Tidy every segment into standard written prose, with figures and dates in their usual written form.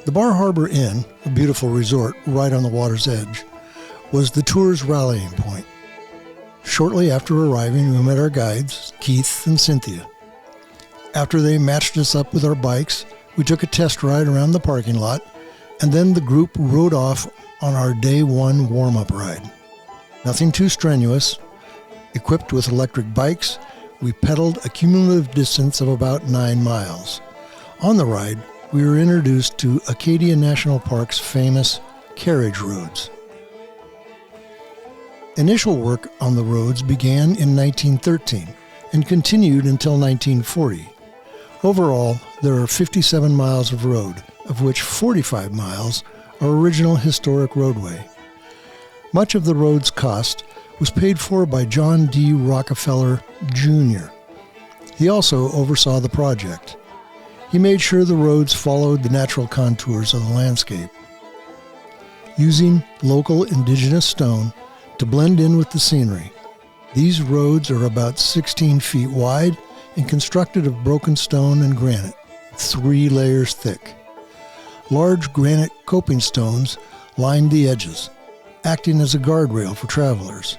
The Bar Harbor Inn, a beautiful resort right on the water's edge, was the tour's rallying point. Shortly after arriving, we met our guides, Keith and Cynthia. After they matched us up with our bikes, we took a test ride around the parking lot, and then the group rode off on our day one warm-up ride. Nothing too strenuous. Equipped with electric bikes, we pedaled a cumulative distance of about 9 miles. On the ride, we were introduced to Acadia National Park's famous carriage roads. Initial work on the roads began in 1913 and continued until 1940. Overall, there are 57 miles of road, of which 45 miles are original historic roadway. Much of the road's cost was paid for by John D. Rockefeller, Jr. He also oversaw the project. He made sure the roads followed the natural contours of the landscape. Using local indigenous stone to blend in with the scenery, these roads are about 16 feet wide and constructed of broken stone and granite, 3 layers thick. Large granite coping stones lined the edges, acting as a guardrail for travelers.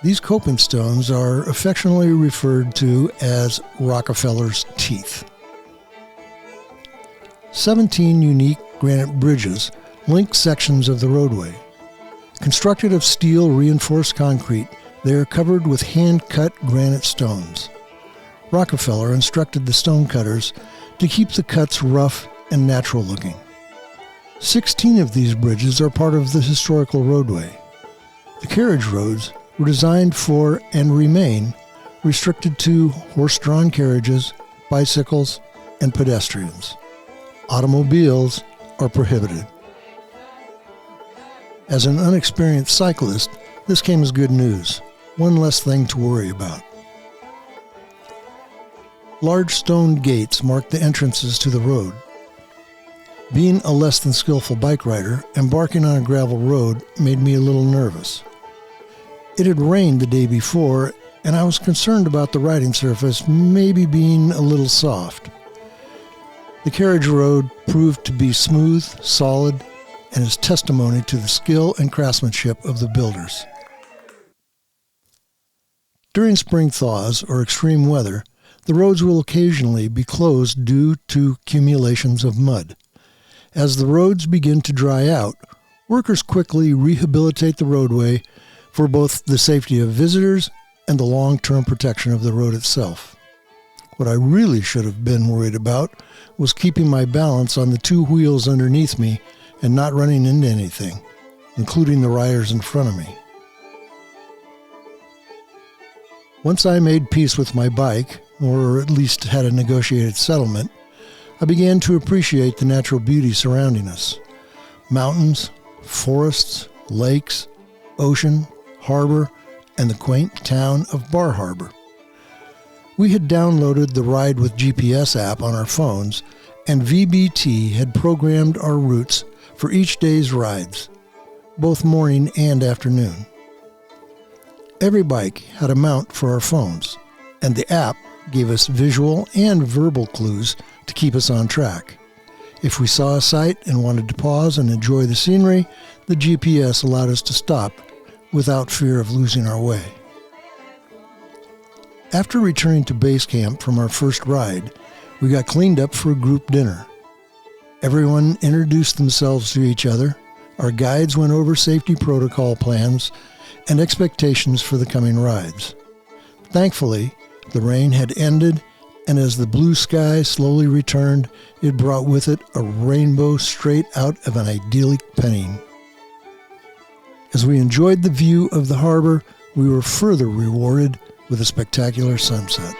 These coping stones are affectionately referred to as Rockefeller's teeth. 17 unique granite bridges link sections of the roadway. Constructed of steel reinforced concrete, they are covered with hand-cut granite stones. Rockefeller instructed the stonecutters to keep the cuts rough and natural looking. 16 of these bridges are part of the historical roadway. The carriage roads were designed for and remain restricted to horse-drawn carriages, bicycles, and pedestrians. Automobiles are prohibited. As an unexperienced cyclist, this came as good news. One less thing to worry about. Large stone gates marked the entrances to the road. Being a less than skillful bike rider, embarking on a gravel road made me a little nervous. It had rained the day before, and I was concerned about the riding surface maybe being a little soft. The carriage road proved to be smooth, solid, and is testimony to the skill and craftsmanship of the builders. During spring thaws or extreme weather, the roads will occasionally be closed due to accumulations of mud. As the roads begin to dry out, workers quickly rehabilitate the roadway for both the safety of visitors and the long-term protection of the road itself. What I really should have been worried about was keeping my balance on the 2 wheels underneath me and not running into anything, including the riders in front of me. Once I made peace with my bike, or at least had a negotiated settlement, I began to appreciate the natural beauty surrounding us. Mountains, forests, lakes, ocean, harbor, and the quaint town of Bar Harbor. We had downloaded the Ride with GPS app on our phones, and VBT had programmed our routes for each day's rides, both morning and afternoon. Every bike had a mount for our phones, and the app gave us visual and verbal clues to keep us on track. If we saw a sight and wanted to pause and enjoy the scenery, the GPS allowed us to stop without fear of losing our way. After returning to base camp from our first ride, we got cleaned up for a group dinner. Everyone introduced themselves to each other. Our guides went over safety protocol plans and expectations for the coming rides. Thankfully, the rain had ended, and as the blue sky slowly returned, it brought with it a rainbow straight out of an idyllic penning. As we enjoyed the view of the harbor, we were further rewarded with a spectacular sunset.